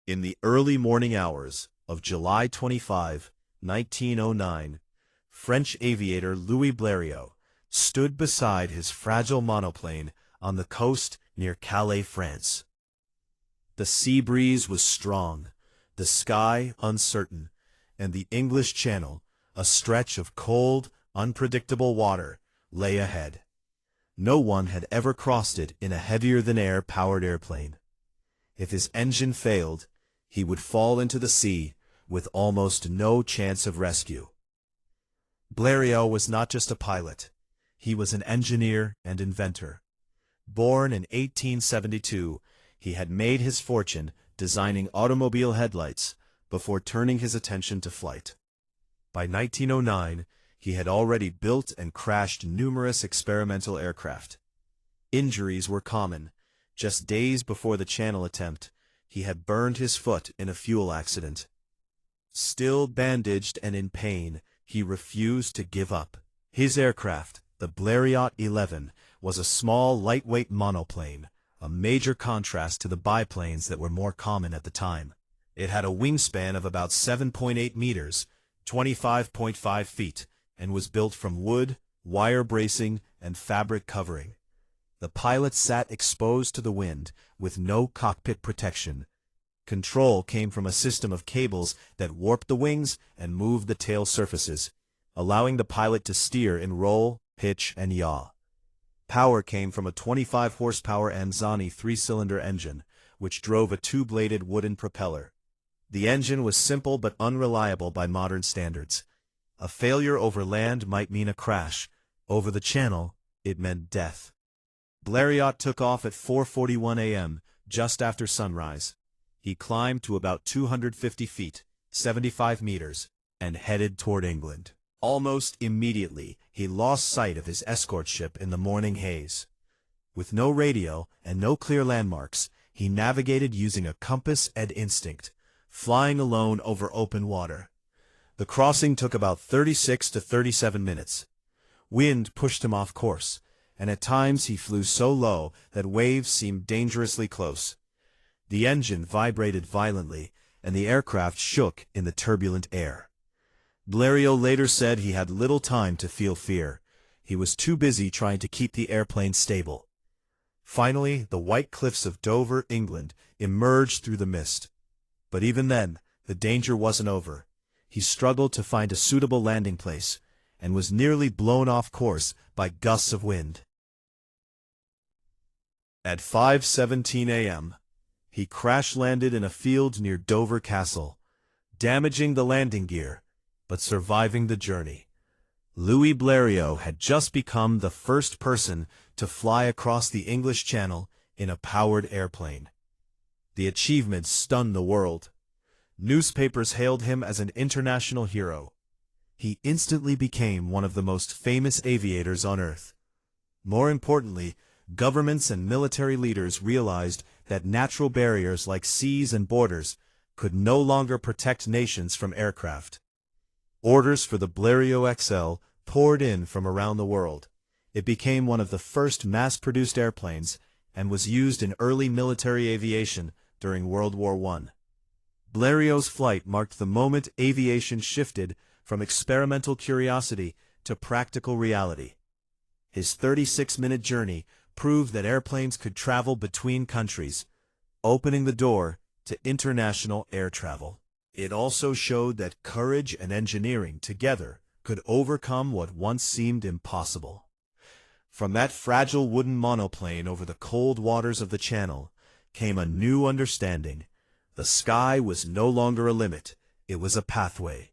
In the early morning hours of July 25, 1909, French aviator Louis Blériot stood beside his fragile monoplane on the coast near Calais, France. The sea breeze was strong, the sky uncertain, and the English Channel, a stretch of cold, unpredictable water, lay ahead. No one had ever crossed it in a heavier-than-air powered airplane. If his engine failed, he would fall into the sea with almost no chance of rescue. Blériot was not just a pilot. He was an engineer and inventor. Born in 1872, he had made his fortune designing automobile headlights before turning his attention to flight. By 1909, he had already built and crashed numerous experimental aircraft. Injuries were common. Just days before the Channel attempt, he had burned his foot in a fuel accident. Still bandaged and in pain, he refused to give up. His aircraft, the Blériot XI, was a small, lightweight monoplane, a major contrast to the biplanes that were more common at the time. It had a wingspan of about 7.8 meters, 25.5 feet, and was built from wood, wire bracing, and fabric covering. The pilot sat exposed to the wind, with no cockpit protection. Control came from a system of cables that warped the wings and moved the tail surfaces, allowing the pilot to steer in roll, pitch, and yaw. Power came from a 25-horsepower Anzani 3-cylinder engine, which drove a two-bladed wooden propeller. The engine was simple but unreliable by modern standards. A failure over land might mean a crash. Over the Channel, it meant death. Blériot took off at 4:41 a.m., just after sunrise. He climbed to about 250 feet, 75 meters, and headed toward England. Almost immediately, he lost sight of his escort ship in the morning haze. With no radio and no clear landmarks, he navigated using a compass and instinct, flying alone over open water. The crossing took about 36 to 37 minutes. Wind pushed him off course, and at times he flew so low that waves seemed dangerously close. The engine vibrated violently, and the aircraft shook in the turbulent air. Blériot later said he had little time to feel fear. He was too busy trying to keep the airplane stable. Finally, the white cliffs of Dover, England, emerged through the mist. But even then, the danger wasn't over. He struggled to find a suitable landing place, and was nearly blown off course by gusts of wind. At 5:17 a.m., he crash-landed in a field near Dover Castle, damaging the landing gear, but surviving the journey. Louis Blériot had just become the first person to fly across the English Channel in a powered airplane. The achievement stunned the world. Newspapers hailed him as an international hero. He instantly became one of the most famous aviators on Earth. More importantly, governments and military leaders realized that natural barriers like seas and borders could no longer protect nations from aircraft. Orders for the Blériot XI poured in from around the world. It became one of the first mass-produced airplanes and was used in early military aviation during World War I. Blériot's flight marked the moment aviation shifted from experimental curiosity to practical reality. His 36-minute journey proved that airplanes could travel between countries, opening the door to international air travel. It also showed that courage and engineering together could overcome what once seemed impossible. From that fragile wooden monoplane over the cold waters of the Channel came a new understanding. The sky was no longer a limit, it was a pathway.